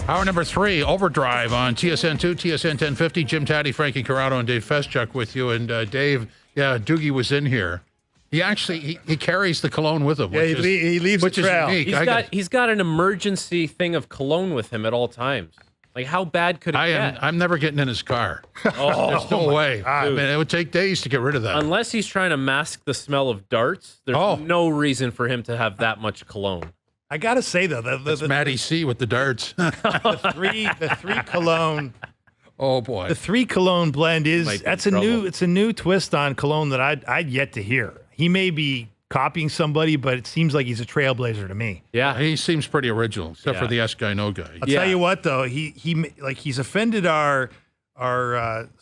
Hour number 3, Overdrive on TSN2, TSN 1050. Jim, Tatti, Frankie Corrado, and Dave Feschuk with you. And Dave, Doogie was in here. He actually he carries the cologne with him. Yeah, he leaves a trail. He's got an emergency thing of cologne with him at all times. Like, how bad could it get? I'm never getting in his car. There's no way. I mean, it would take days to get rid of that. Unless he's trying to mask the smell of darts, there's no reason for him to have that much cologne. I gotta say though, that's Matty C with the darts. the three cologne. Oh boy, the 3 cologne blend it's a new twist on cologne that I'd yet to hear. He may be copying somebody, but it seems like he's a trailblazer to me. Yeah, he seems pretty original, except for the S guy, no guy. I'll tell you what though, he's offended our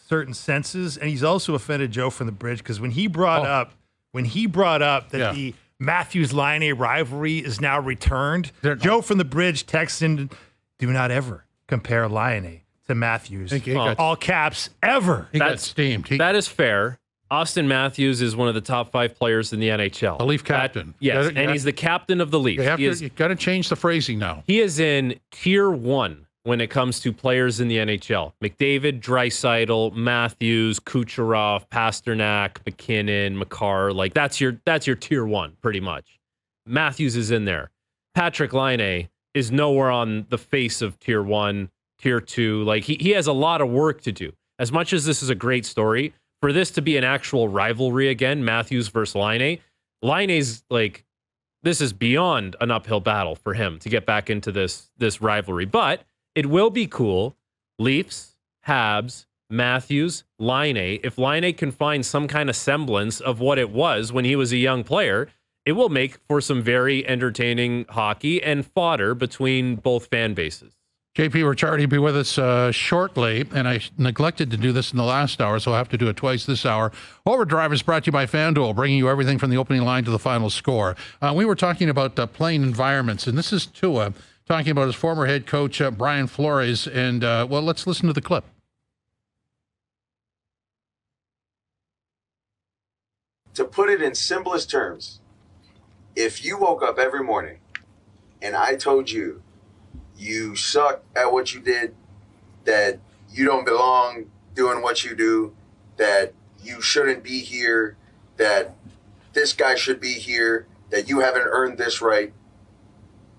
certain senses, and he's also offended Joe from the Bridge because when he brought up that the Matthews-Laine rivalry is now returned. Joe from the Bridge texts in, do not ever compare Laine to Matthews. All caps, ever. He got steamed. That is fair. Austin Matthews is one of the top 5 players in the NHL. The Leaf captain. Yes, and he's the captain of the Leafs. You've got to change the phrasing now. He is in tier 1 when it comes to players in the NHL. McDavid, Draisaitl, Matthews, Kucherov, Pasternak, McKinnon, Makar. Like, that's your tier 1, pretty much. Matthews is in there. Patrick Laine is nowhere on the face of tier 1, tier 2. Like, he has a lot of work to do. As much as this is a great story, for this to be an actual rivalry again, Matthews versus Laine's like, this is beyond an uphill battle for him to get back into this rivalry. But it will be cool. Leafs, Habs, Matthews, Laine. If Laine can find some kind of semblance of what it was when he was a young player, it will make for some very entertaining hockey and fodder between both fan bases. JP Ricciardi will be with us shortly, and I neglected to do this in the last hour, so I'll have to do it twice this hour. Overdrive is brought to you by FanDuel, bringing you everything from the opening line to the final score. We were talking about playing environments, and this is Tua talking about his former head coach, Brian Flores, and, let's listen to the clip. To put it in simplest terms, if you woke up every morning and I told you you suck at what you did, that you don't belong doing what you do, that you shouldn't be here, that this guy should be here, that you haven't earned this right,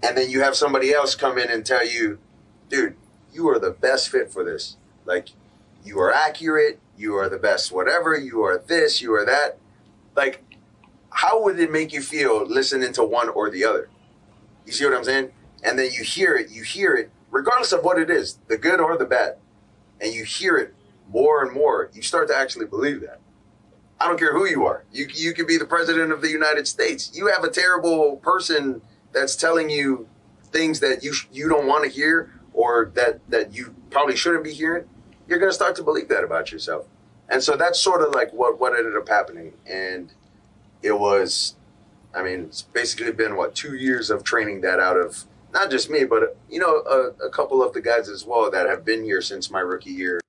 and then you have somebody else come in and tell you, dude, you are the best fit for this. Like, you are accurate, you are the best whatever, you are this, you are that. Like, how would it make you feel listening to one or the other? You see what I'm saying? And then you hear it, regardless of what it is, the good or the bad. And you hear it more and more. You start to actually believe that. I don't care who you are. You could be the president of the United States. You have a terrible person that's telling you things that you don't want to hear, or that you probably shouldn't be hearing. You're going to start to believe that about yourself. And so that's sort of like what ended up happening. And it was, it's basically been, 2 years of training that out of not just me, but, a couple of the guys as well that have been here since my rookie year.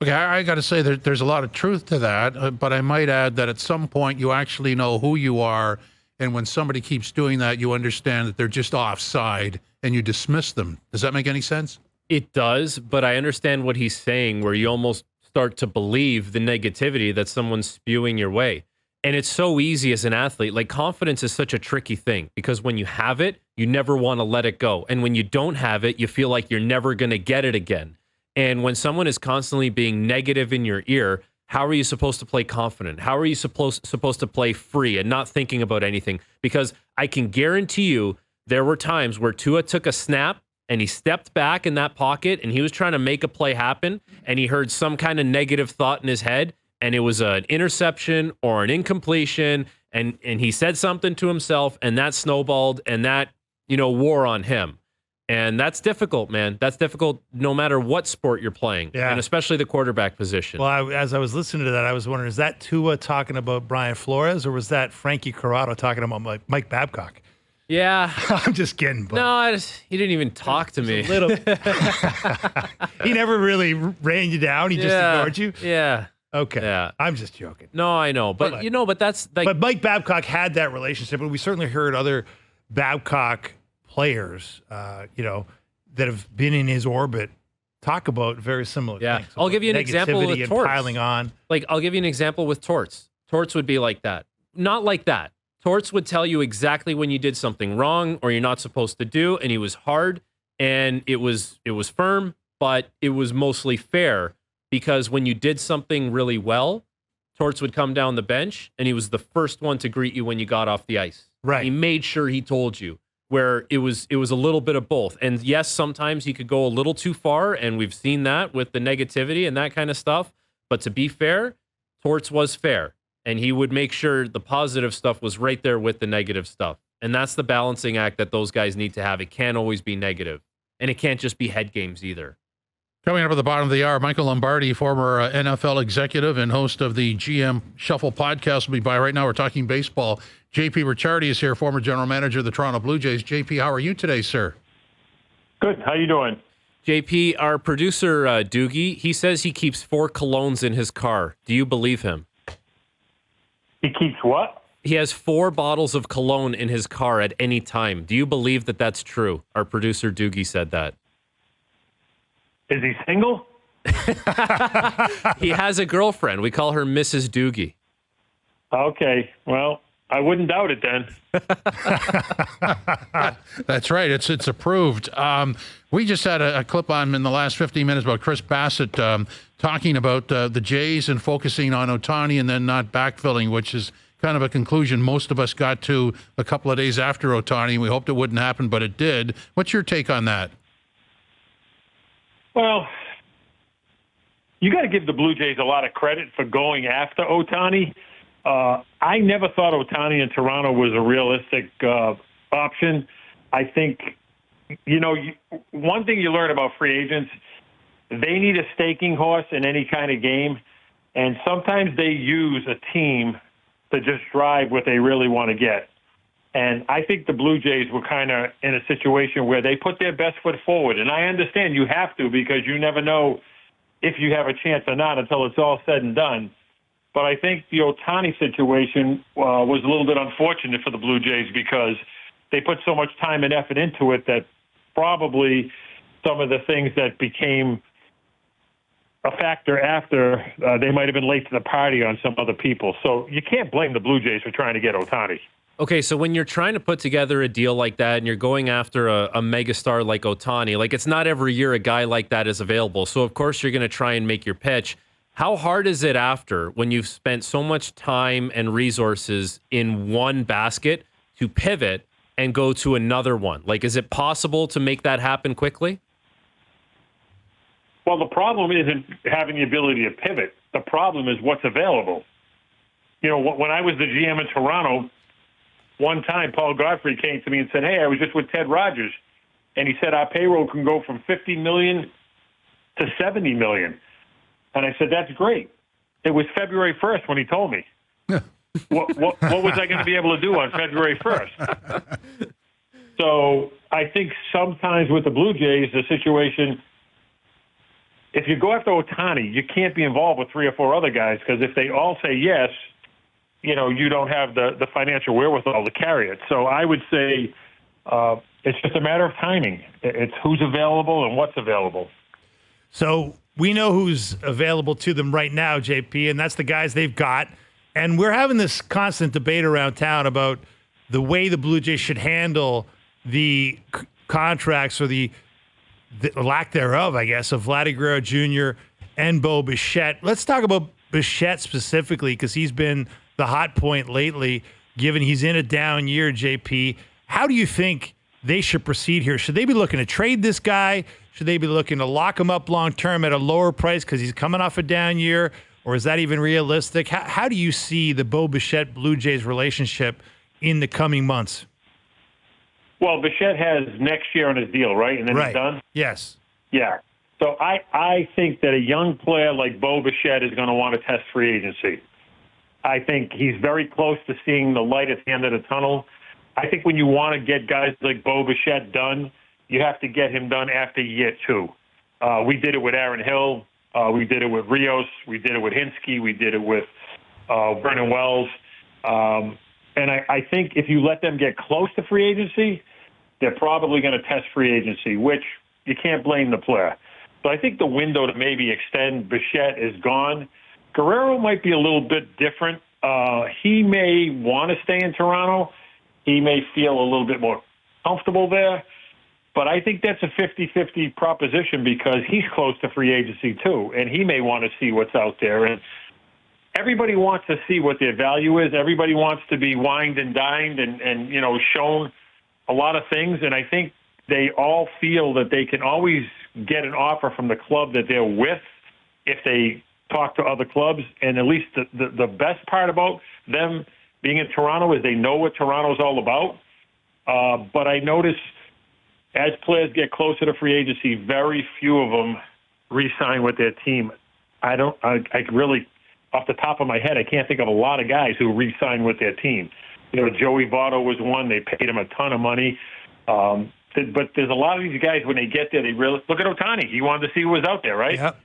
Okay, I got to say that there's a lot of truth to that, but I might add that at some point you actually know who you are, and when somebody keeps doing that, you understand that they're just offside, and you dismiss them. Does that make any sense? It does, but I understand what he's saying, where you almost start to believe the negativity that someone's spewing your way. And it's so easy as an athlete. Like, confidence is such a tricky thing because when you have it, you never want to let it go. And when you don't have it, you feel like you're never going to get it again. And when someone is constantly being negative in your ear, how are you supposed to play confident? How are you supposed to play free and not thinking about anything? Because I can guarantee you there were times where Tua took a snap and he stepped back in that pocket and he was trying to make a play happen and he heard some kind of negative thought in his head. And it was an interception or an incompletion, and he said something to himself, and that snowballed, and that, wore on him. And that's difficult, man. That's difficult no matter what sport you're playing, and especially the quarterback position. Well, as I was listening to that, I was wondering, is that Tua talking about Brian Flores, or was that Frankie Corrado talking about Mike Babcock? Yeah. I'm just kidding. But no, he didn't even talk to me. A little. He never really ran you down. He just ignored you? Yeah. Okay. Yeah. I'm just joking. No, I know. But, but that's like. But Mike Babcock had that relationship, and we certainly heard other Babcock players, that have been in his orbit talk about very similar things. I'll give you an example with and Torts. piling on. Like, I'll give you an example with Torts. Torts would be like that. Not like that. Torts would tell you exactly when you did something wrong or you're not supposed to do, and he was hard and it was firm, but it was mostly fair because when you did something really well, Torts would come down the bench and he was the first one to greet you when you got off the ice. Right. He made sure he told you, where it was a little bit of both. And yes, sometimes he could go a little too far, and we've seen that with the negativity and that kind of stuff. But to be fair, Torts was fair, and he would make sure the positive stuff was right there with the negative stuff. And that's the balancing act that those guys need to have. It can't always be negative, and it can't just be head games either. Coming up at the bottom of the hour, Michael Lombardi, former NFL executive and host of the GM Shuffle podcast, will be by. Right now, we're talking baseball. JP Ricciardi is here, former general manager of the Toronto Blue Jays. JP, how are you today, sir? Good. How you doing? JP, our producer, Doogie, he says he keeps 4 colognes in his car. Do you believe him? He keeps what? He has 4 bottles of cologne in his car at any time. Do you believe that that's true? Our producer, Doogie, said that. Is he single? He has a girlfriend. We call her Mrs. Doogie. Okay. Well, I wouldn't doubt it then. That's right. It's approved. We just had a clip on in the last 15 minutes about Chris Bassitt talking about the Jays and focusing on Ohtani and then not backfilling, which is kind of a conclusion most of us got to a couple of days after Ohtani. We hoped it wouldn't happen, but it did. What's your take on that? Well, you got to give the Blue Jays a lot of credit for going after Ohtani. I never thought Ohtani in Toronto was a realistic option. I think, one thing you learn about free agents, they need a staking horse in any kind of game, and sometimes they use a team to just drive what they really want to get. And I think the Blue Jays were kind of in a situation where they put their best foot forward. And I understand you have to because you never know if you have a chance or not until it's all said and done. But I think the Ohtani situation was a little bit unfortunate for the Blue Jays because they put so much time and effort into it that probably some of the things that became a factor after they might have been late to the party on some other people. So you can't blame the Blue Jays for trying to get Ohtani. Okay, so when you're trying to put together a deal like that and you're going after a megastar like Ohtani, like it's not every year a guy like that is available. So, of course, you're going to try and make your pitch. How hard is it after when you've spent so much time and resources in one basket to pivot and go to another one? Like, is it possible to make that happen quickly? Well, the problem isn't having the ability to pivot. The problem is what's available. When I was the GM in Toronto, one time, Paul Godfrey came to me and said, "Hey, I was just with Ted Rogers," and he said our payroll can go from $50 million to $70 million. And I said, "That's great." It was February 1st when he told me. What was I going to be able to do on February 1st? So I think sometimes with the Blue Jays, the situation, if you go after Ohtani, you can't be involved with 3 or 4 other guys because if they all say yes, you don't have the financial wherewithal to carry it. So I would say it's just a matter of timing. It's who's available and what's available. So we know who's available to them right now, JP, and that's the guys they've got. And we're having this constant debate around town about the way the Blue Jays should handle the contracts or the lack thereof, I guess, of Vladdy Guerrero Jr. and Bo Bichette. Let's talk about Bichette specifically because he's been the hot point lately, given he's in a down year, JP. How do you think they should proceed here? Should they be looking to trade this guy? Should they be looking to lock him up long-term at a lower price because he's coming off a down year? Or is that even realistic? How do you see the Bo Bichette Blue Jays relationship in the coming months? Well, Bichette has next year on his deal, right? And then he's done? Yes. Yeah. So I think that a young player like Bo Bichette is going to want to test free agency. I think he's very close to seeing the light at the end of the tunnel. I think when you want to get guys like Bo Bichette done, you have to get him done after year 2. We did it with Aaron Hill. We did it with Rios. We did it with Hinsky. We did it with Vernon Wells. And I think if you let them get close to free agency, they're probably going to test free agency, which blame the player. So I think the window to maybe extend Bichette is gone. Guerrero might be a little bit different. He may want to stay in Toronto. He may feel a little bit more comfortable there. But I think that's a 50-50 proposition because he's close to free agency too, and he may want to see what's out there. And everybody wants to see what their value is. Everybody wants to be wined and dined and shown a lot of things. And I think they all feel that they can always get an offer from the club that they're with if they talk to other clubs. And at least the best part about them being in Toronto is they know what Toronto's all about. But I notice as players get closer to free agency, very few of them re-sign with their team. I really, off the top of my head, I can't think of a lot of guys who re-sign with their team. Joey Votto was one. They paid him a ton of money. But there's a lot of these guys, when they get there, they really look at Ohtani. He wanted to see what was out there, right? Yep.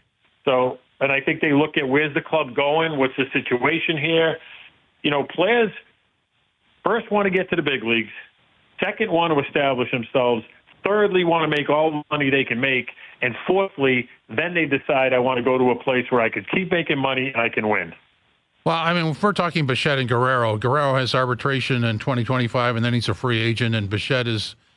So, and I think they look at where's the club going, what's the situation here. Players first want to get to the big leagues, second want to establish themselves, thirdly want to make all the money they can make, and fourthly, then they decide I want to go to a place where I could keep making money and I can win. Well, I mean, if we're talking Bichette and Guerrero has arbitration in 2025, and then he's a free agent, and Bichette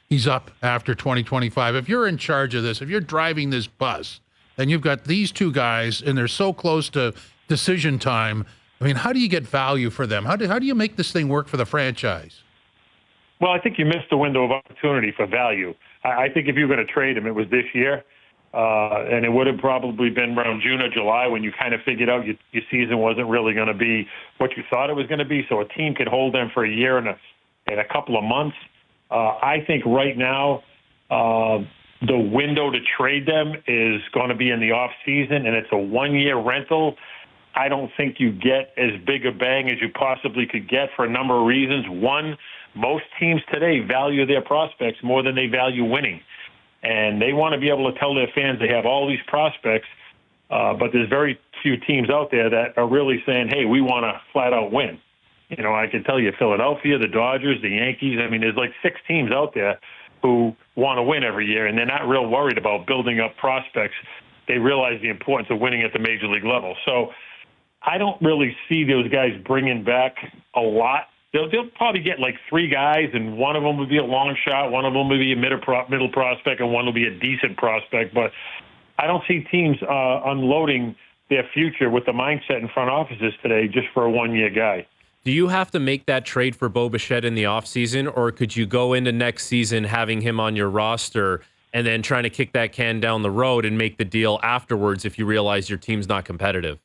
he's up after 2025. If you're in charge of this, if you're driving this bus, and you've got these two guys, and they're so close to decision time, I mean, how do you get value for them? How do you make this thing work for the franchise? Well, I think you missed the window of opportunity for value. I think if you were going to trade him, it was this year. And it would have probably been around June or July when you kind of figured out your season wasn't really going to be what you thought it was going to be. So a team could hold them for a year and a couple of months. I think right now the window to trade them is going to be in the off season, and it's a 1-year rental. I don't think you get as big a bang as you possibly could get for a number of reasons. One, most teams today value their prospects more than they value winning. And they want to be able to tell their fans they have all these prospects, but there's very few teams out there that are really saying, hey, we want to flat out win. I can tell you Philadelphia, the Dodgers, the Yankees. I mean, there's like 6 teams out there who want to win every year, and they're not real worried about building up prospects. They realize the importance of winning at the major league level. So I don't really see those guys bringing back a lot. They'll probably get like 3 guys, and one of them would be a long shot, one of them would be a middle prospect, and one will be a decent prospect. But I don't see teams unloading their future with the mindset in front offices today just for a 1-year guy. Do you have to make that trade for Bo Bichette in the offseason, or could you go into next season having him on your roster and then trying to kick that can down the road and make the deal afterwards if you realize your team's not competitive?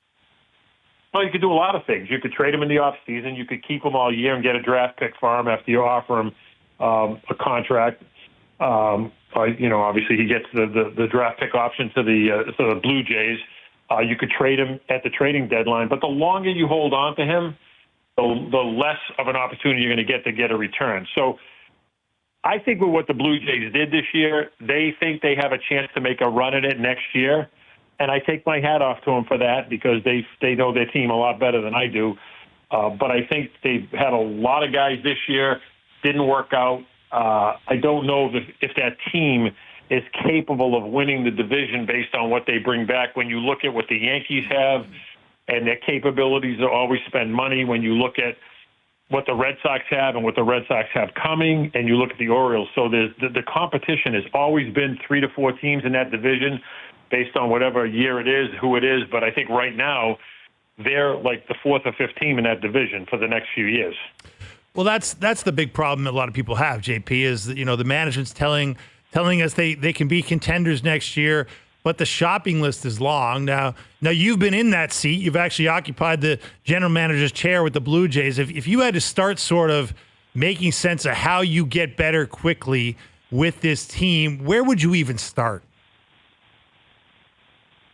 Well, you could do a lot of things. You could trade him in the offseason. You could keep him all year and get a draft pick for him after you offer him a contract. Obviously he gets the draft pick option to the Blue Jays. You could trade him at the trading deadline. But the longer you hold on to him, the less of an opportunity you're going to get a return. So I think with what the Blue Jays did this year, they think they have a chance to make a run at it next year. And I take my hat off to them for that because they know their team a lot better than I do. But I think they've had a lot of guys this year, didn't work out. I don't know if that team is capable of winning the division based on what they bring back. When you look at what the Yankees have and their capabilities to always spend money, when you look at what the Red Sox have and what the Red Sox have coming, and you look at the Orioles. So the competition has always been 3 to 4 teams in that division based on whatever year it is, who it is. But I think right now they're like the 4th or 5th team in that division for the next few years. Well, that's the big problem that a lot of people have, JP, is that, the management's telling us they can be contenders next year, but the shopping list is long. Now you've been in that seat. You've actually occupied the general manager's chair with the Blue Jays. If you had to start sort of making sense of how you get better quickly with this team, where would you even start?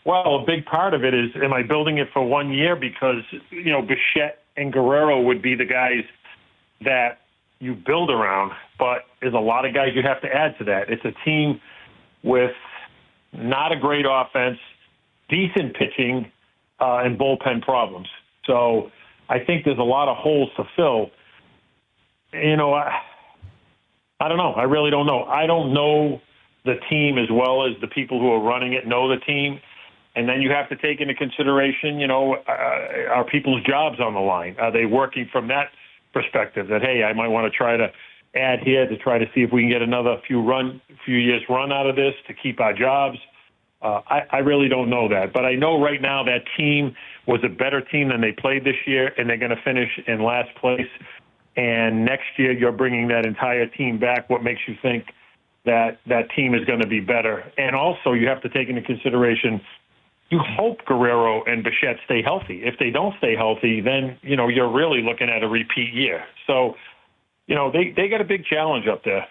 Well, a big part of it is, am I building it for 1 year? Because, Bichette and Guerrero would be the guys that you build around, but there's a lot of guys you have to add to that. It's a team with not a great offense, decent pitching, and bullpen problems. So I think there's a lot of holes to fill. I don't know. I really don't know. I don't know the team as well as the people who are running it know the team. And then you have to take into consideration, are people's jobs on the line? Are they working from that perspective that, hey, I might want to try to add here to try to see if we can get another few years run out of this to keep our jobs? I really don't know that. But I know right now that team was a better team than they played this year, and they're going to finish in last place. And next year you're bringing that entire team back. What makes you think that that team is going to be better? And also you have to take into consideration, you hope Guerrero and Bichette stay healthy. If they don't stay healthy, then, you're really looking at a repeat year. So, they got a big challenge up there.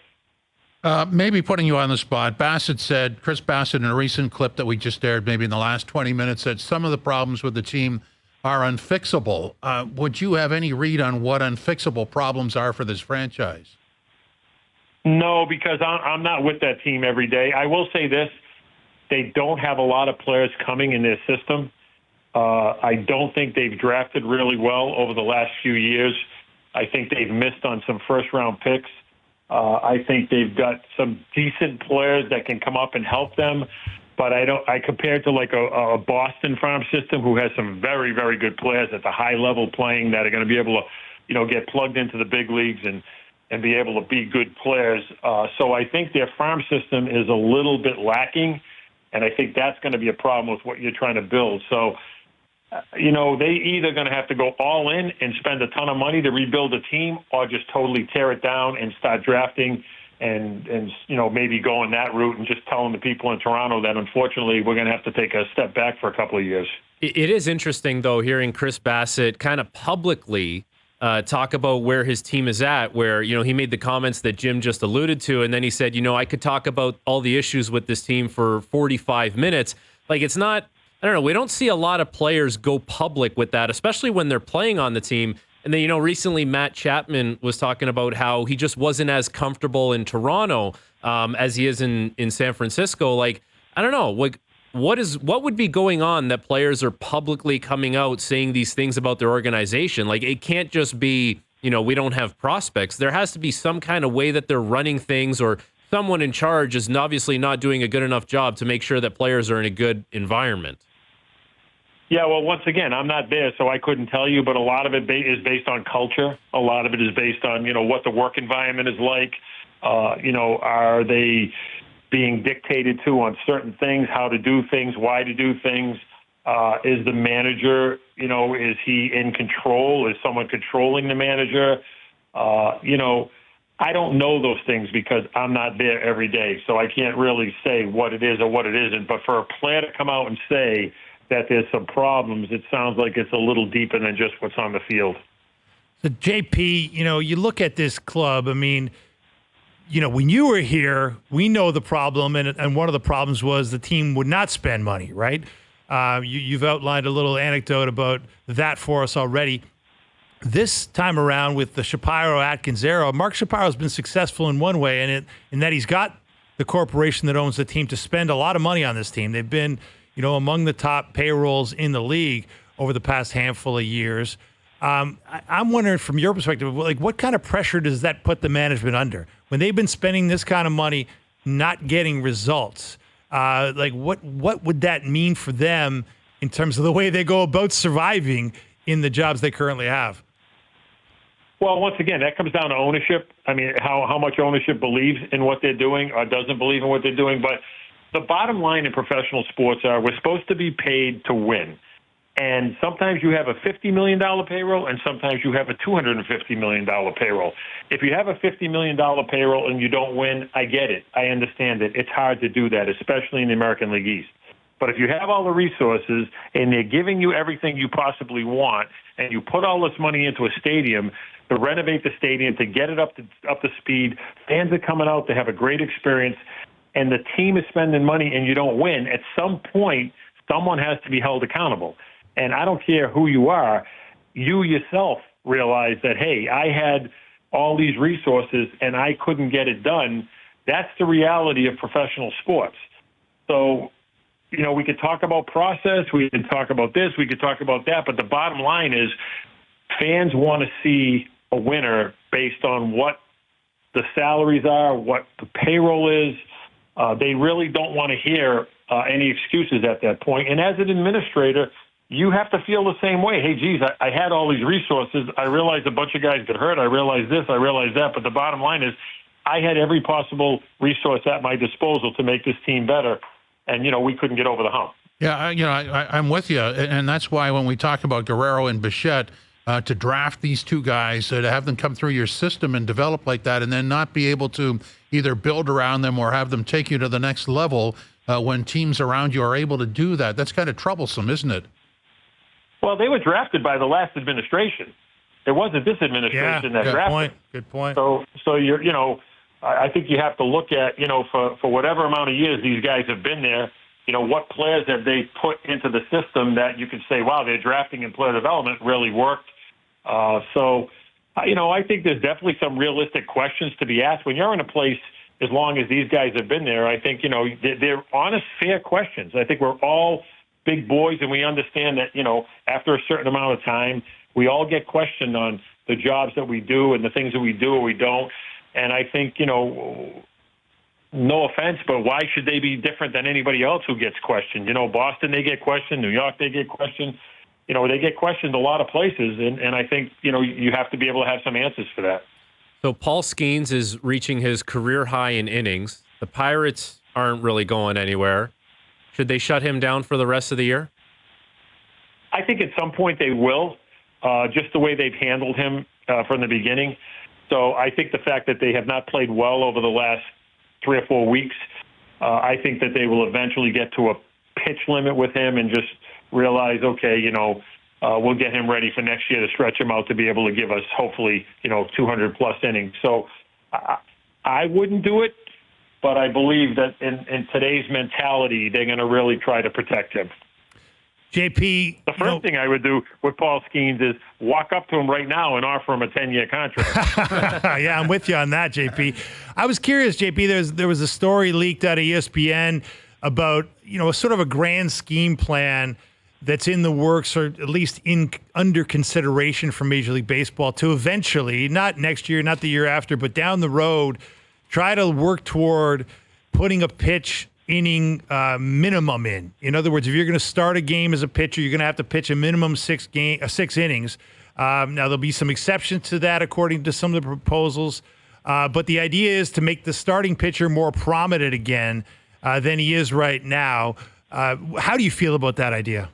Maybe putting you on the spot, Chris Bassitt, in a recent clip that we just aired maybe in the last 20 minutes, said some of the problems with the team are unfixable. Would you have any read on what unfixable problems are for this franchise? No, because I'm not with that team every day. I will say this. They don't have a lot of players coming in their system. I don't think they've drafted really well over the last few years. I think they've missed on some first-round picks. I think they've got some decent players that can come up and help them, but I compare it to like a Boston farm system who has some very, very good players at the high level playing that are going to be able to, get plugged into the big leagues and be able to be good players. So I think their farm system is a little bit lacking, and I think that's going to be a problem with what you're trying to build. So, they either going to have to go all in and spend a ton of money to rebuild a team, or just totally tear it down and start drafting and maybe go in that route and just telling the people in Toronto that, unfortunately, we're going to have to take a step back for a couple of years. It is interesting, though, hearing Chris Bassitt kind of publicly talk about where his team is at, where, he made the comments that Jim just alluded to, and then he said, I could talk about all the issues with this team for 45 minutes. Like, it's not, I don't know, we don't see a lot of players go public with that, especially when they're playing on the team. And then, recently Matt Chapman was talking about how he just wasn't as comfortable in Toronto as he is in San Francisco. Like, I don't know, what would be going on that players are publicly coming out saying these things about their organization? Like, it can't just be, we don't have prospects. There has to be some kind of way that they're running things, or someone in charge is obviously not doing a good enough job to make sure that players are in a good environment. Yeah, well, once again, I'm not there, so I couldn't tell you, but a lot of it is based on culture. A lot of it is based on, what the work environment is like. Are they being dictated to on certain things, how to do things, why to do things? Is the manager, is he in control? Is someone controlling the manager? I don't know those things because I'm not there every day, so I can't really say what it is or what it isn't. But for a player to come out and say that there's some problems, it sounds like it's a little deeper than just what's on the field. So, JP, you look at this club, I mean, when you were here, we know the problem, and one of the problems was the team would not spend money, right? You've outlined a little anecdote about that for us already. This time around with the Shapiro-Atkins era, Mark Shapiro's been successful in one way, in that he's got the corporation that owns the team to spend a lot of money on this team. They've been among the top payrolls in the league over the past handful of years. I'm wondering, from your perspective, like, what kind of pressure does that put the management under when they've been spending this kind of money, not getting results? What would that mean for them in terms of the way they go about surviving in the jobs they currently have? Well, once again, that comes down to ownership. I mean, how much ownership believes in what they're doing or doesn't believe in what they're doing. But the bottom line in professional sports we're supposed to be paid to win. And sometimes you have a $50 million payroll, and sometimes you have a $250 million payroll. If you have a $50 million payroll and you don't win, I get it. I understand it. It's hard to do that, especially in the American League East. But if you have all the resources and they're giving you everything you possibly want, and you put all this money into a stadium to renovate the stadium, to get it up to speed, fans are coming out to have a great experience, and the team is spending money and you don't win, at some point, someone has to be held accountable. And I don't care who you are, you yourself realize that, hey, I had all these resources and I couldn't get it done. That's the reality of professional sports. So, we could talk about process, we could talk about this, we could talk about that, but the bottom line is fans want to see a winner based on what the salaries are, what the payroll is, They really don't want to hear any excuses at that point. And as an administrator, you have to feel the same way. Hey, geez, I had all these resources. I realized a bunch of guys got hurt. I realized this. I realized that. But the bottom line is I had every possible resource at my disposal to make this team better. And, we couldn't get over the hump. Yeah, I'm with you. And that's why when we talk about Guerrero and Bichette, to draft these two guys, to have them come through your system and develop like that, and then not be able to either build around them or have them take you to the next level when teams around you are able to do that, that's kind of troublesome, isn't it? Well, they were drafted by the last administration. It wasn't this administration that drafted. Good point. So I think you have to look at, for whatever amount of years these guys have been there, what players have they put into the system that you could say, wow, their drafting and player development really worked. I think there's definitely some realistic questions to be asked. When you're in a place as long as these guys have been there, I think, they're honest, fair questions. I think we're all big boys, and we understand that, after a certain amount of time, we all get questioned on the jobs that we do and the things that we do or we don't. And I think, no offense, but why should they be different than anybody else who gets questioned? Boston, they get questioned. New York, they get questioned. They get questioned a lot of places. And I think, you have to be able to have some answers for that. So Paul Skeens is reaching his career high in innings. The Pirates aren't really going anywhere. Should they shut him down for the rest of the year? I think at some point they will, just the way they've handled him from the beginning. So I think the fact that they have not played well over the last 3 or 4 weeks, I think that they will eventually get to a pitch limit with him and just realize, okay, we'll get him ready for next year to stretch him out to be able to give us hopefully, 200-plus innings. So I wouldn't do it, but I believe that in today's mentality, they're going to really try to protect him. JP, the first thing I would do with Paul Skeens is walk up to him right now and offer him a 10-year contract. Yeah, I'm with you on that, JP. I was curious, JP, there was a story leaked out of ESPN about, sort of a grand scheme plan that's in the works, or at least under consideration for Major League Baseball, to eventually, not next year, not the year after, but down the road, try to work toward putting a pitch inning minimum in. In other words, if you're going to start a game as a pitcher, you're going to have to pitch a minimum 6 innings. Now, there'll be some exceptions to that according to some of the proposals, but the idea is to make the starting pitcher more prominent again than he is right now. How do you feel about that idea?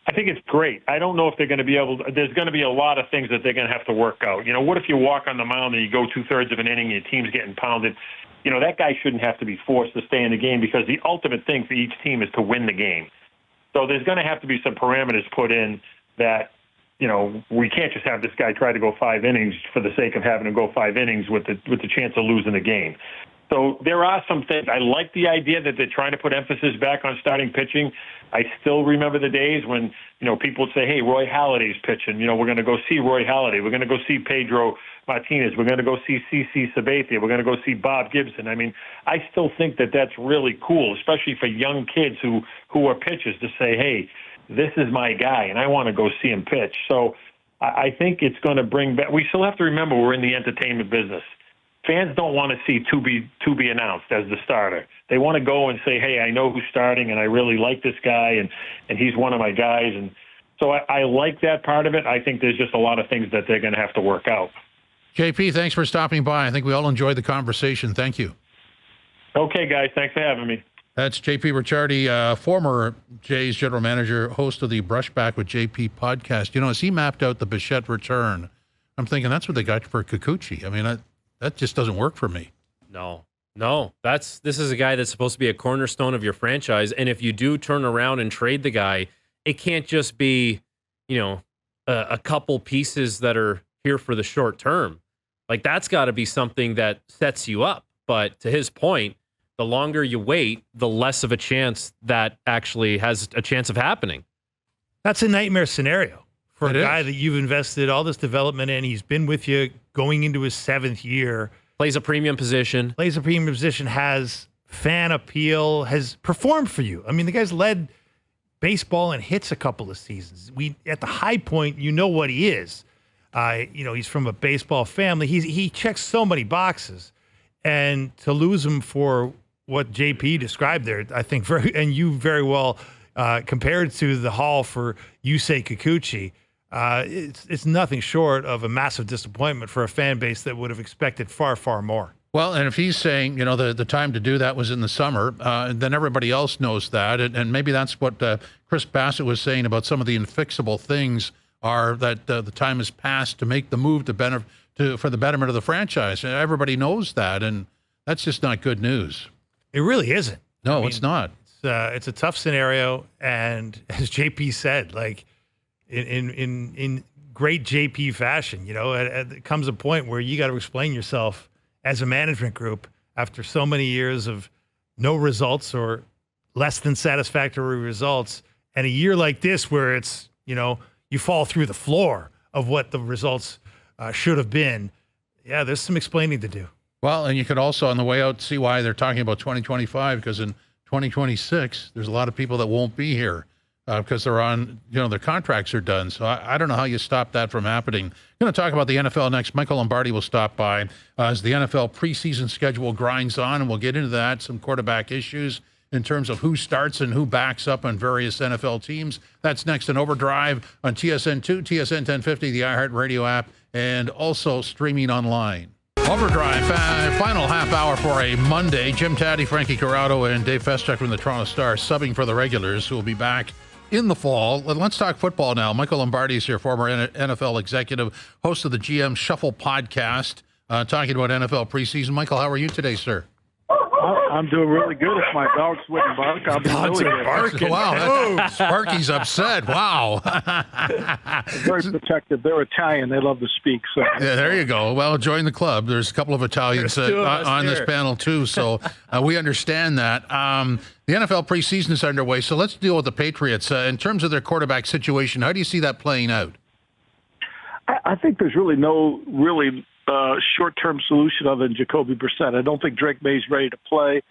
I think it's great. I don't know if they're going to be able to, there's going to be a lot of things that they're going to have to work out. What if you walk on the mound and you go 2/3 of an inning and your team's getting pounded? That guy shouldn't have to be forced to stay in the game, because the ultimate thing for each team is to win the game. So there's going to have to be some parameters put in that, we can't just have this guy try to go 5 innings for the sake of having to go 5 innings with the chance of losing the game. So there are some things. I like the idea that they're trying to put emphasis back on starting pitching. I still remember the days when, people would say, hey, Roy Halladay's pitching. We're going to go see Roy Halladay. We're going to go see Pedro Martinez. We're going to go see CC Sabathia. We're going to go see Bob Gibson. I mean, I still think that that's really cool, especially for young kids who are pitchers, to say, hey, this is my guy, and I want to go see him pitch. So I think it's going to bring back – we still have to remember we're in the entertainment business. Fans don't want to see to be announced as the starter. They want to go and say, hey, I know who's starting, and I really like this guy, and he's one of my guys. And so I like that part of it. I think there's just a lot of things that they're going to have to work out. JP, thanks for stopping by. I think we all enjoyed the conversation. Thank you. Okay, guys. Thanks for having me. That's JP Ricciardi, former Jays general manager, host of the Brushback with JP podcast. As he mapped out the Bichette return, I'm thinking that's what they got for Kikuchi. I mean, that just doesn't work for me. No. This is a guy that's supposed to be a cornerstone of your franchise. And if you do turn around and trade the guy, it can't just be, a couple pieces that are here for the short term. Like, that's got to be something that sets you up. But to his point, the longer you wait, the less of a chance that actually has a chance of happening. That's a nightmare scenario for a guy that you've invested all this development in. He's been with you going into his 7th year. Plays a premium position. Has fan appeal, has performed for you. I mean, the guy's led baseball in hits a couple of seasons. At the high point, what he is. He's from a baseball family. He checks so many boxes. And to lose him for what JP described there, I think, and you very well compared to the haul for Yusei Kikuchi. It's nothing short of a massive disappointment for a fan base that would have expected far, far more. Well, and if he's saying, the time to do that was in the summer, then everybody else knows that. And maybe that's what Chris Bassitt was saying about some of the infixable things are that the time has passed to make the move for the betterment of the franchise. And everybody knows that, and that's just not good news. It really isn't. No, it's not. It's a tough scenario, and as JP said, like in great JP fashion, it comes a point where you got to explain yourself as a management group after so many years of no results or less than satisfactory results, and a year like this where it's, you fall through the floor of what the results should have been. Yeah, there's some explaining to do. Well, and you could also, on the way out, see why they're talking about 2025, because in 2026, there's a lot of people that won't be here because they're on, their contracts are done. So I don't know how you stop that from happening. Going to talk about the NFL next. Michael Lombardi will stop by as the NFL preseason schedule grinds on, and we'll get into that, some quarterback issues in terms of who starts and who backs up on various NFL teams. That's next in Overdrive on TSN2, TSN 1050, the iHeartRadio app, and also streaming online. Overdrive, final half hour for a Monday. Jim Tatti, Frankie Corrado, and Dave Feschuk from the Toronto Star subbing for the regulars who will be back in the fall. Let's talk football now. Michael Lombardi is here, former NFL executive, host of the GM Shuffle podcast, talking about NFL preseason. Michael, how are you today, sir? I'm doing really good. If my dogs wouldn't bark, I'll be really good. Barking. Wow, Sparky's upset. Wow. Very protective. They're Italian. They love to speak. So yeah, there you go. Well, join the club. There's a couple of Italians on this panel too, so we understand that. The NFL preseason is underway, so let's deal with the Patriots. In terms of their quarterback situation, how do you see that playing out? I think there's really no short-term solution other than Jacoby Brissett. I don't think Drake May's ready to play,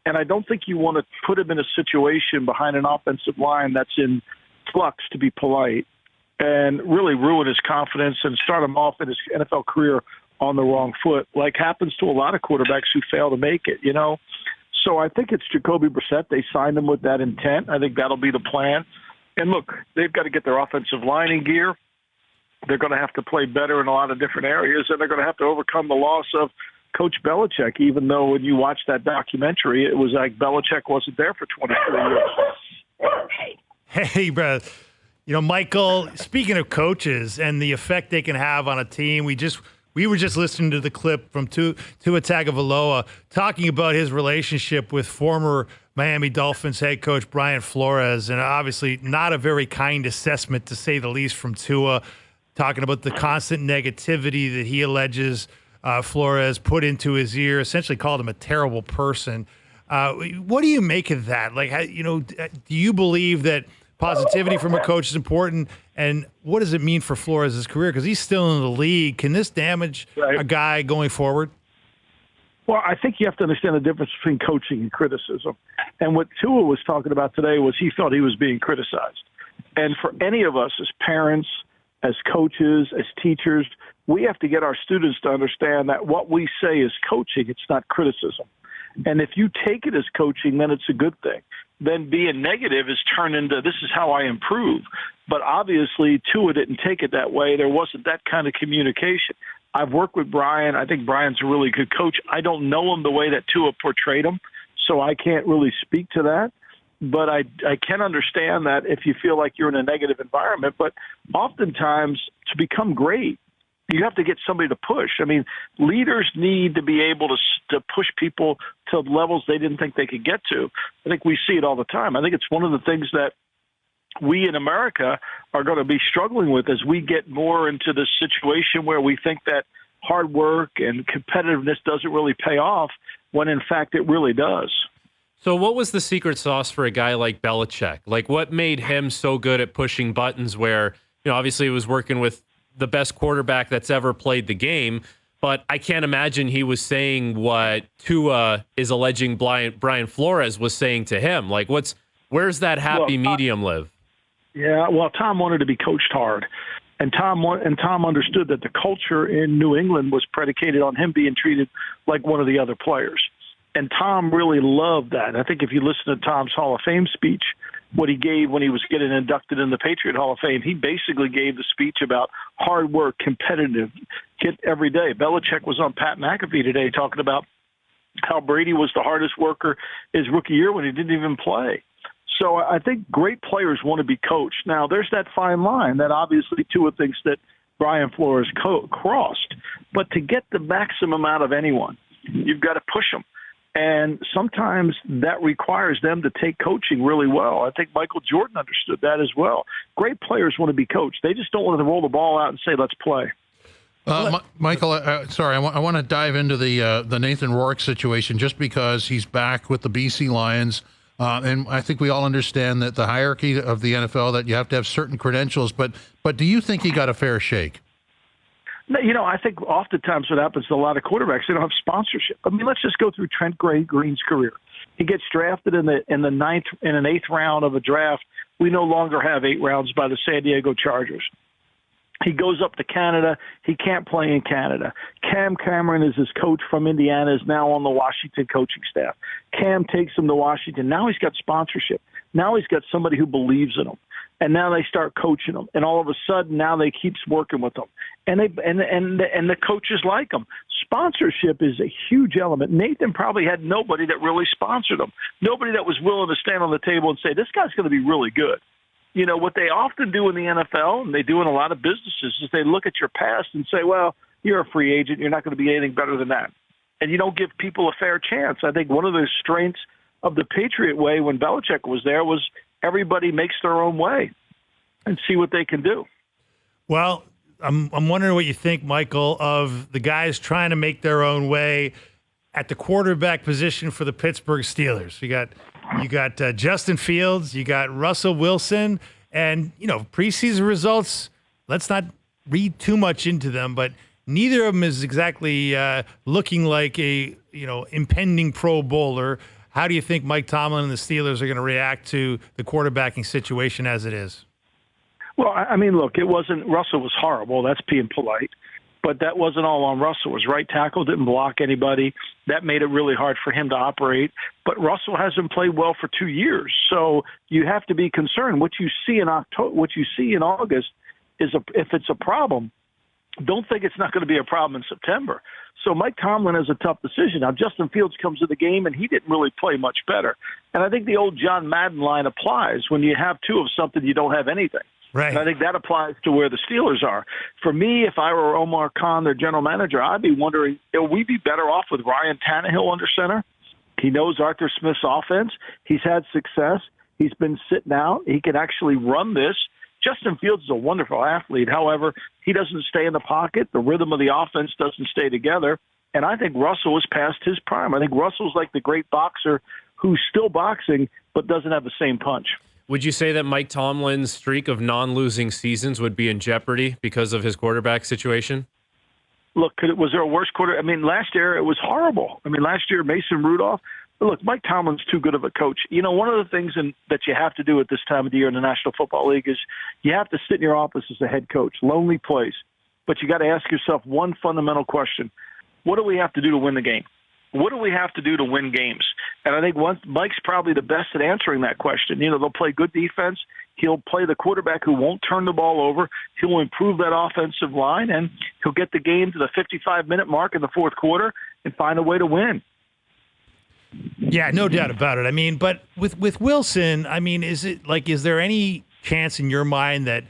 and I don't think you want to put him in a situation behind an offensive line that's in flux, to be polite, and really ruin his confidence and start him off in his NFL career on the wrong foot, like happens to a lot of quarterbacks who fail to make it, So I think it's Jacoby Brissett. They signed him with that intent. I think that'll be the plan. And look, they've got to get their offensive line in gear. They're going to have to play better in a lot of different areas, and they're going to have to overcome the loss of Coach Belichick, even though when you watch that documentary, it was like Belichick wasn't there for 23 years. Hey, bro. Michael, speaking of coaches and the effect they can have on a team, we were just listening to the clip from Tua Tagovailoa talking about his relationship with former Miami Dolphins head coach Brian Flores, and obviously not a very kind assessment, to say the least, from Tua, talking about the constant negativity that he alleges Flores put into his ear, essentially called him a terrible person. What do you make of that? Like, do you believe that positivity from a coach is important? And what does it mean for Flores' career? Because he's still in the league. Can this damage a guy going forward? Well, I think you have to understand the difference between coaching and criticism. And what Tua was talking about today was he felt he was being criticized. And for any of us as parents, as coaches, as teachers, we have to get our students to understand that what we say is coaching. It's not criticism. And if you take it as coaching, then it's a good thing. Then being negative is turned into, this is how I improve. But obviously, Tua didn't take it that way. There wasn't that kind of communication. I've worked with Brian. I think Brian's a really good coach. I don't know him the way that Tua portrayed him, so I can't really speak to that. But I can understand that if you feel like you're in a negative environment. But oftentimes, to become great, you have to get somebody to push. I mean, leaders need to be able to push people to levels they didn't think they could get to. I think we see it all the time. I think it's one of the things that we in America are going to be struggling with as we get more into this situation where we think that hard work and competitiveness doesn't really pay off, when in fact it really does. So what was the secret sauce for a guy like Belichick? Like, what made him so good at pushing buttons where, obviously he was working with the best quarterback that's ever played the game, but I can't imagine he was saying what Tua is alleging Brian Flores was saying to him. Like, where's that happy medium live? Yeah, well, Tom wanted to be coached hard. And Tom understood that the culture in New England was predicated on him being treated like one of the other players. And Tom really loved that. I think if you listen to Tom's Hall of Fame speech, what he gave when he was getting inducted in the Patriot Hall of Fame, he basically gave the speech about hard work, competitive, get every day. Belichick was on Pat McAfee today talking about how Brady was the hardest worker his rookie year when he didn't even play. So I think great players want to be coached. Now, there's that fine line that obviously Tua thinks that Brian Flores crossed. But to get the maximum out of anyone, you've got to push them. And sometimes that requires them to take coaching really well. I think Michael Jordan understood that as well. Great players want to be coached. They just don't want to roll the ball out and say, let's play. Michael, sorry, I want to dive into the Nathan Rourke situation just because he's back with the BC Lions. And I think we all understand that the hierarchy of the NFL, that you have to have certain credentials. But do you think he got a fair shake? No, I think oftentimes what happens to a lot of quarterbacks, they don't have sponsorship. I mean, let's just go through Trent Green's career. He gets drafted in an eighth round of a draft. We no longer have 8 rounds by the San Diego Chargers. He goes up to Canada. He can't play in Canada. Cam Cameron is his coach from Indiana, is now on the Washington coaching staff. Cam takes him to Washington. Now he's got sponsorship. Now he's got somebody who believes in him. And now they start coaching him. And all of a sudden, now they keeps working with him. And the coaches like him. Sponsorship is a huge element. Nathan probably had nobody that really sponsored him. Nobody that was willing to stand on the table and say, this guy's going to be really good. What they often do in the NFL, and they do in a lot of businesses, is they look at your past and say, well, you're a free agent. You're not going to be anything better than that. And you don't give people a fair chance. I think one of the strengths of the Patriot way when Belichick was there was everybody makes their own way and see what they can do. Well, I'm wondering what you think, Michael, of the guys trying to make their own way at the quarterback position for the Pittsburgh Steelers. You got Justin Fields, you got Russell Wilson, and preseason results. Let's not read too much into them, but neither of them is exactly looking like a impending Pro Bowler. How do you think Mike Tomlin and the Steelers are going to react to the quarterbacking situation as it is? Well, I mean, look, Russell was horrible. That's being polite. But that wasn't all on Russell. His right tackle didn't block anybody. That made it really hard for him to operate. But Russell hasn't played well for 2 years. So you have to be concerned. What you see in August is if it's a problem, don't think it's not going to be a problem in September. So Mike Tomlin has a tough decision. Now, Justin Fields comes to the game, and he didn't really play much better. And I think the old John Madden line applies. When you have 2 of something, you don't have anything. Right. And I think that applies to where the Steelers are. For me, if I were Omar Khan, their general manager, I'd be wondering, will we be better off with Ryan Tannehill under center? He knows Arthur Smith's offense. He's had success. He's been sitting out. He can actually run this. Justin Fields is a wonderful athlete. However, he doesn't stay in the pocket. The rhythm of the offense doesn't stay together. And I think Russell is past his prime. I think Russell's like the great boxer who's still boxing but doesn't have the same punch. Would you say that Mike Tomlin's streak of non-losing seasons would be in jeopardy because of his quarterback situation? Look, was there a worse quarter? I mean, last year it was horrible. I mean, last year Mason Rudolph. Look, Mike Tomlin's too good of a coach. One of the things that you have to do at this time of the year in the National Football League is you have to sit in your office as a head coach. Lonely place. But you got to ask yourself one fundamental question. What do we have to do to win the game? What do we have to do to win games? And I think Mike's probably the best at answering that question. They'll play good defense. He'll play the quarterback who won't turn the ball over. He'll improve that offensive line, and he'll get the game to the 55-minute mark in the fourth quarter and find a way to win. Yeah, no doubt about it. I mean, but with Wilson, I mean, is there any chance in your mind that,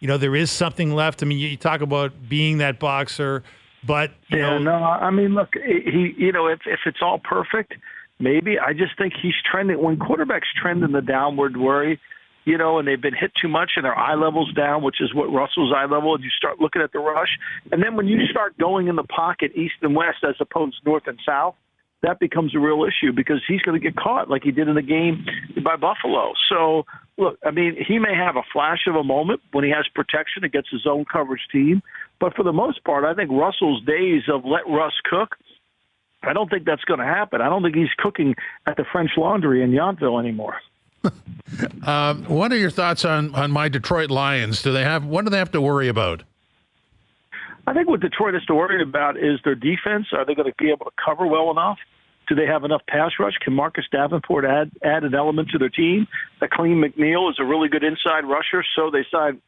there is something left? I mean, you talk about being that boxer, but, no, I mean, look, if it's all perfect, maybe. I just think he's trending. When quarterbacks trend in the downward worry, and they've been hit too much and their eye level's down, which is what Russell's eye level, and you start looking at the rush. And then when you start going in the pocket east and west as opposed to north and south, that becomes a real issue because he's going to get caught like he did in the game by Buffalo. So, look, I mean, he may have a flash of a moment when he has protection against his own coverage team. But for the most part, I think Russell's days of let Russ cook, I don't think that's going to happen. I don't think he's cooking at the French Laundry in Yountville anymore. What are your thoughts on my Detroit Lions? What do they have to worry about? I think what Detroit has to worry about is their defense. Are they going to be able to cover well enough? Do they have enough pass rush? Can Marcus Davenport add an element to their team? Akeem McNeil is a really good inside rusher, so they signed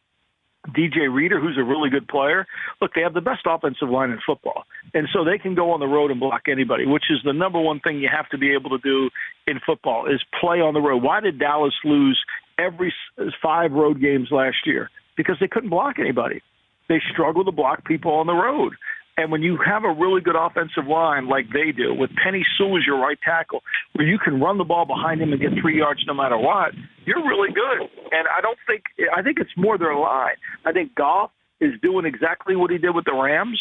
DJ Reader, who's a really good player. Look, they have the best offensive line in football, and so they can go on the road and block anybody, which is the number one thing you have to be able to do in football is play on the road. Why did Dallas lose every 5 road games last year? Because they couldn't block anybody. They struggle to block people on the road. And when you have a really good offensive line like they do, with Penny Sewell as your right tackle, where you can run the ball behind him and get 3 yards no matter what, you're really good. And I think it's more their line. I think Goff is doing exactly what he did with the Rams,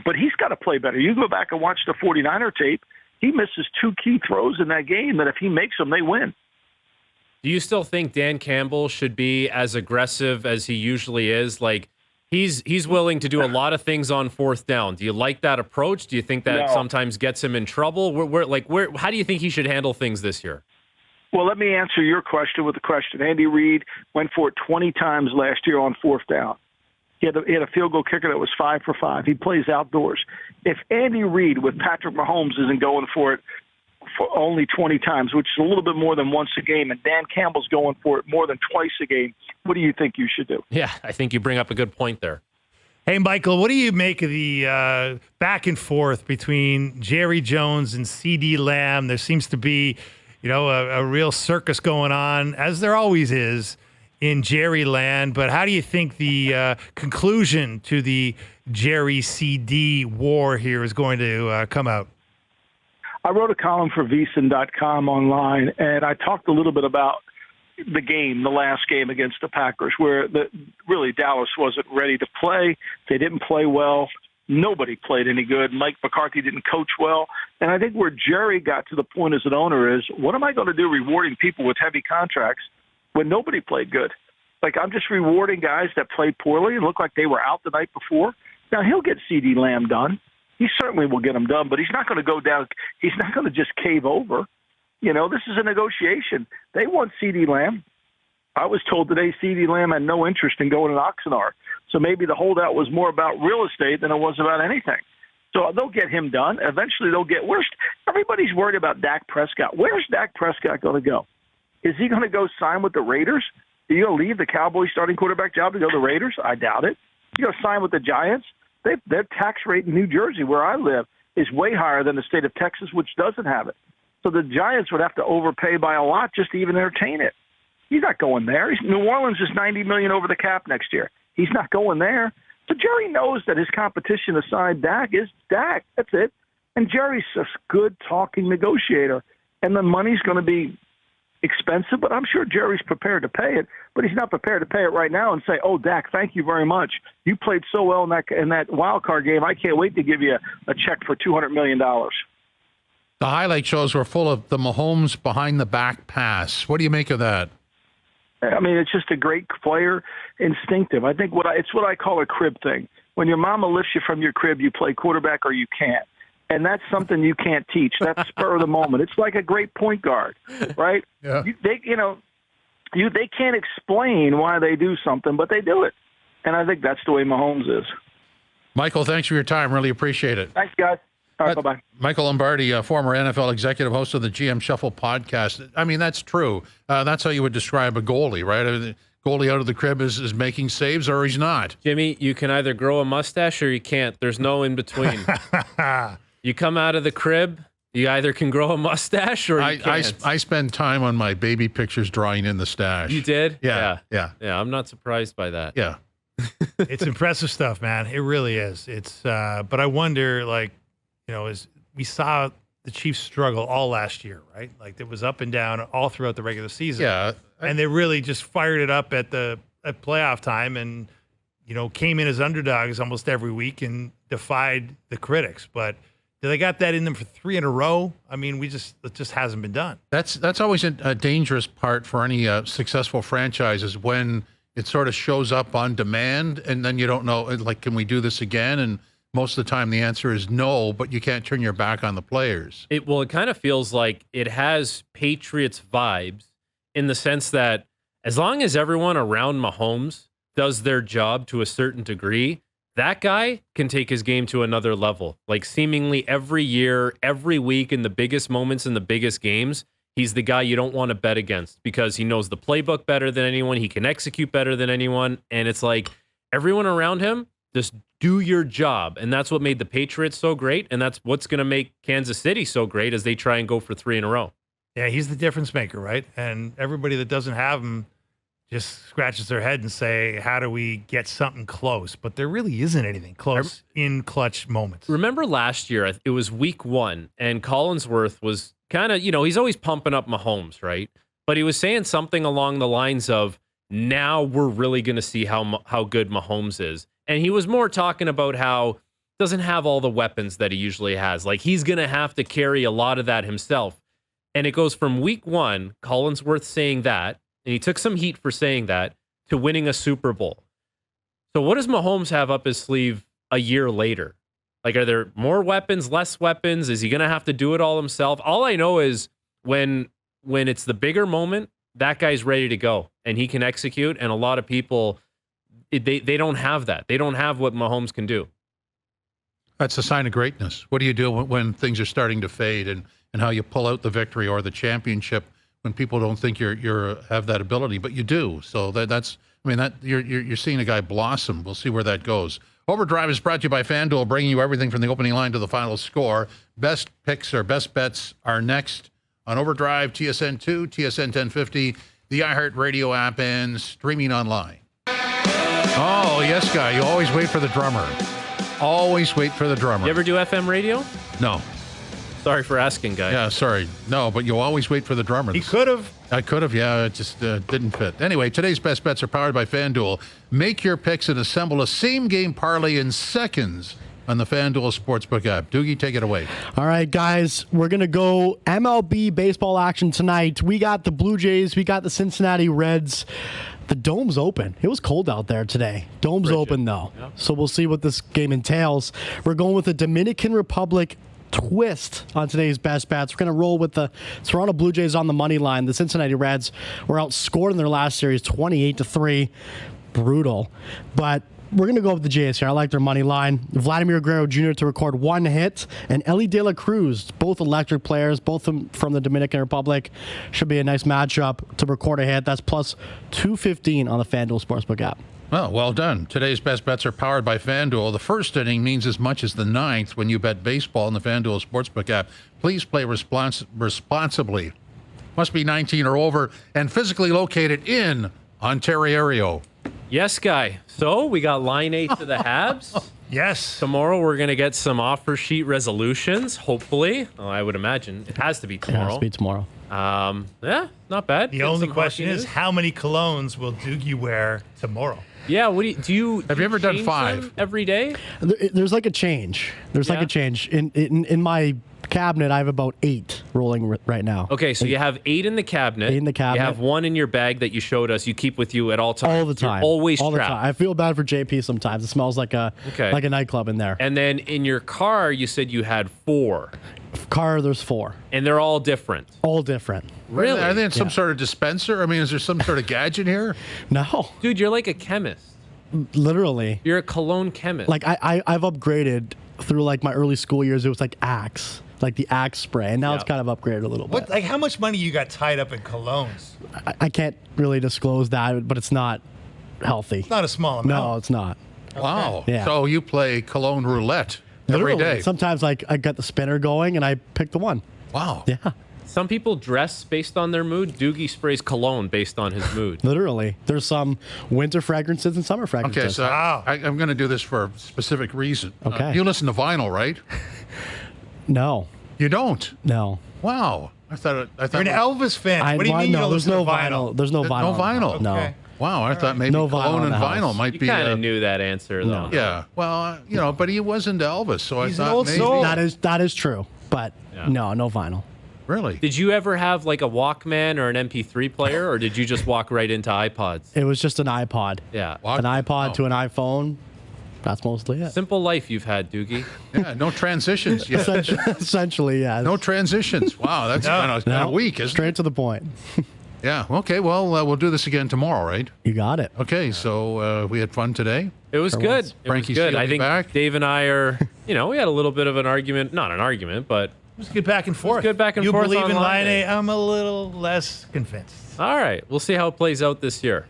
but he's got to play better. You go back and watch the 49er tape, he misses 2 key throws in that game that if he makes them, they win. Do you still think Dan Campbell should be as aggressive as he usually is? Like, he's willing to do a lot of things on 4th down. Do you like that approach? Do you think that sometimes gets him in trouble? How do you think he should handle things this year? Well, let me answer your question with a question. Andy Reid went for it 20 times last year on 4th down. He had a field goal kicker that was 5 for 5. He plays outdoors. If Andy Reid with Patrick Mahomes isn't going for it for only 20 times, which is a little bit more than once a game, and Dan Campbell's going for it more than twice a game, what do you think you should do? Yeah, I think you bring up a good point there. Hey, Michael, what do you make of the back and forth between Jerry Jones and CeeDee Lamb? There seems to be, a real circus going on, as there always is in Jerry land. But how do you think the conclusion to the Jerry CD war here is going to come out? I wrote a column for VSiN.com online, and I talked a little bit about the last game against the Packers, where really Dallas wasn't ready to play. They didn't play well. Nobody played any good. Mike McCarthy didn't coach well. And I think where Jerry got to the point as an owner is, what am I going to do rewarding people with heavy contracts when nobody played good? Like, I'm just rewarding guys that played poorly and looked like they were out the night before. Now, he'll get CeeDee Lamb done. He certainly will get him done, but he's not going to go down. He's not going to just cave over. This is a negotiation. They want CeeDee Lamb. I was told today CeeDee Lamb had no interest in going to Oxnard. So maybe the holdout was more about real estate than it was about anything. So they'll get him done. Eventually they'll get everybody's worried about Dak Prescott. Where's Dak Prescott going to go? Is he going to go sign with the Raiders? Are you going to leave the Cowboys starting quarterback job to go to the Raiders? I doubt it. You going to sign with the Giants? Their tax rate in New Jersey, where I live, is way higher than the state of Texas, which doesn't have it. So the Giants would have to overpay by a lot just to even entertain it. He's not going there. New Orleans is $90 million over the cap next year. He's not going there. So Jerry knows that his competition aside Dak is Dak. That's it. And Jerry's a good talking negotiator. And the money's going to be expensive, but I'm sure Jerry's prepared to pay it. But he's not prepared to pay it right now and say, "Oh, Dak, thank you very much. You played so well in that wild card game. I can't wait to give you a check for $200 million." The highlight shows were full of the Mahomes behind the back pass. What do you make of that? I mean, it's just a great player, instinctive. I think it's what I call a crib thing. When your mama lifts you from your crib, you play quarterback or you can't. And that's something you can't teach. That's spur of the moment. It's like a great point guard, right? Yeah. They can't explain why they do something, but they do it. And I think that's the way Mahomes is. Michael, thanks for your time. Really appreciate it. Thanks, guys. All right, bye-bye. Michael Lombardi, former NFL executive, host of the GM Shuffle podcast. I mean, that's true. That's how you would describe a goalie, right? The goalie out of the crib is making saves, or he's not. Jimmy, you can either grow a mustache or you can't. There's no in between. You come out of the crib, you either can grow a mustache or you can't. I spend time on my baby pictures drawing in the stash. You did? Yeah. I'm not surprised by that. Yeah. It's impressive stuff, man. It really is. It's but I wonder, as we saw the Chiefs struggle all last year, right? Like, it was up and down all throughout the regular season. Yeah. And they really just fired it up at playoff time and, came in as underdogs almost every week and defied the critics. But they got that in them for 3 in a row? I mean, it just hasn't been done. That's always a dangerous part for any successful franchise, is when it sort of shows up on demand and then you don't know, like, can we do this again? And most of the time the answer is no, but you can't turn your back on the players. It kind of feels like it has Patriots vibes, in the sense that as long as everyone around Mahomes does their job to a certain degree, That guy can take his game to another level. Like seemingly every year, every week in the biggest moments in the biggest games, he's the guy you don't want to bet against because he knows the playbook better than anyone. He can execute better than anyone. And it's like everyone around him, just do your job. And that's what made the Patriots so great. And that's what's going to make Kansas City so great as they try and go for 3 in a row. Yeah, he's the difference maker, right? And everybody that doesn't have him just scratches their head and say, how do we get something close? But there really isn't anything close in clutch moments. Remember last year, it was week 1, and Collinsworth was kind of, he's always pumping up Mahomes, right? But he was saying something along the lines of, now we're really going to see how good Mahomes is. And he was more talking about how doesn't have all the weapons that he usually has. Like he's going to have to carry a lot of that himself. And it goes from week 1, Collinsworth saying that, and he took some heat for saying that, to winning a Super Bowl. So what does Mahomes have up his sleeve a year later? Like, are there more weapons, less weapons? Is he going to have to do it all himself? All I know is when it's the bigger moment, that guy's ready to go, and he can execute, and a lot of people, they don't have that. They don't have what Mahomes can do. That's a sign of greatness. What do you do when things are starting to fade and how you pull out the victory or the championship when people don't think you're have that ability, but you do. So that's you're seeing a guy blossom. We'll see where that goes. Overdrive is brought to you by FanDuel, bringing you everything from the opening line to the final score. Best picks or best bets are next on Overdrive, TSN 2, TSN 1050, the iHeartRadio app, and streaming online. Oh, yes, guy. You always wait for the drummer. Always wait for the drummer. You ever do FM radio? No. Sorry for asking, guy. Yeah, sorry. No, but you always wait for the drummer. He could have. I could have, yeah. It just didn't fit. Anyway, today's best bets are powered by FanDuel. Make your picks and assemble a same-game parlay in seconds on the FanDuel Sportsbook app. Doogie, take it away. All right, guys. We're going to go MLB baseball action tonight. We got the Blue Jays. We got the Cincinnati Reds. The Dome's open. It was cold out there today. Dome's open, though. Yep. So we'll see what this game entails. We're going with the Dominican Republic twist on today's best bets. We're going to roll with the Toronto Blue Jays on the money line. The Cincinnati Reds were outscored in their last series 28-3. Brutal. But we're going to go with the Jays here. I like their money line. Vladimir Guerrero Jr. to record 1 hit, and Ellie De La Cruz, both electric players, both from the Dominican Republic. Should be a nice matchup to record a hit. That's plus 215 on the FanDuel Sportsbook app. Well done. Today's best bets are powered by FanDuel. The first inning means as much as the ninth when you bet baseball in the FanDuel Sportsbook app. Please play responsibly. Must be 19 or over and physically located in Ontario. Yes, guy. So we got Laine to the Habs. Yes. Tomorrow we're going to get some offer sheet resolutions, hopefully. Oh, I would imagine. It has to be tomorrow. It has to be tomorrow. Yeah, not bad. The only question is, how many colognes will Doogie wear tomorrow? Yeah, do you have you ever done 5 every day? There's like a change. Like a change in my cabinet. I have about 8 rolling right now. Okay, so you have 8 in the cabinet. 8 in the cabinet. You have 1 in your bag that you showed us. You keep with you at all times. All the time. You're always all strapped. the time. I feel bad for JP sometimes. It smells like a nightclub in there. And then in your car, you said you had 4. Car, there's 4. And they're all different. All different. Really? Are they in some sort of dispenser? I mean, is there some sort of gadget here? No. Dude, you're like a chemist. Literally. You're a cologne chemist. Like I've upgraded through like my early school years. It was like Axe, like the Axe spray, and now it's kind of upgraded a little bit. Like how much money you got tied up in colognes? I can't really disclose that, but it's not healthy. It's not a small amount. No, it's not. Wow. Yeah. So you play cologne roulette every day. Sometimes like I got the spinner going and I pick the one. Wow. Yeah. Some people dress based on their mood. Doogie sprays cologne based on his mood. Literally. There's some winter fragrances and summer fragrances. Okay, so I'm going to do this for a specific reason. Okay. You listen to vinyl, right? No. You don't? No. Wow. I thought You're an Elvis fan. What do you mean? No, you there's no vinyl. There's no vinyl. No vinyl. No. Okay. Wow, I thought maybe No cologne vinyl in and the vinyl house. might You be. kind of knew that answer, though. Yeah. Well, but he was into Elvis, so He's I an thought old maybe. soul. That is true, but no vinyl. Really? Did you ever have like a Walkman or an MP3 player, or did you just walk right into iPods? It was just an iPod. Yeah. An iPod to an iPhone. That's mostly it. Simple life you've had, Doogie. Yeah, no transitions. Yeah. Essentially, yes. No transitions. Wow, that's kind of weak, isn't Straight to the point. Yeah. Okay. Well, we'll do this again tomorrow, right? You got it. Okay. So we had fun today. It was good. It Frankie's was good. I feeling think back. Dave and I are, we had a little bit of an argument. Not an argument, but It was good back and forth. good back and you forth believe on in Laine. Laine? I'm a little less convinced. all right. We'll see how it plays out this year.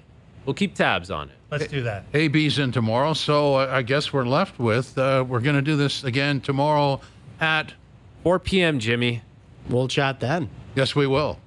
We'll keep tabs on it. Let's do that. AB's in tomorrow, so I guess we're left with we're going to do this again tomorrow at. 4 p.m., Jimmy. We'll chat then. Yes, we will.